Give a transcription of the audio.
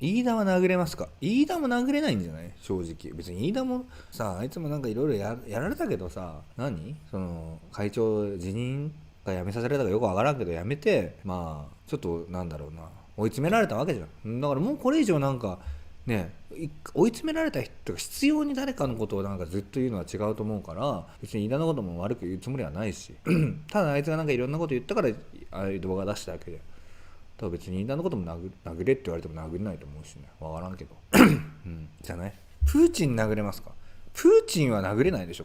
飯田は殴れますか？飯田も殴れないんじゃない？正直別に飯田もさ、あいつもなんかいろいろやられたけどさ、その会長辞任が辞めさせられたかよくわからんけど辞めて、まあちょっとなんだろうな、追い詰められたわけじゃん。だからもうこれ以上なんかね、追い詰められた人が必要に誰かのことをなんかずっと言うのは違うと思うから、別に飯田のことも悪く言うつもりはないしただあいつがなんかいろんなこと言ったからああいう動画出しただけで、だから別に飯田のことも殴れって言われても殴れないと思うしね、分からんけどじゃない。プーチン殴れますか？プーチンは殴れないでしょ。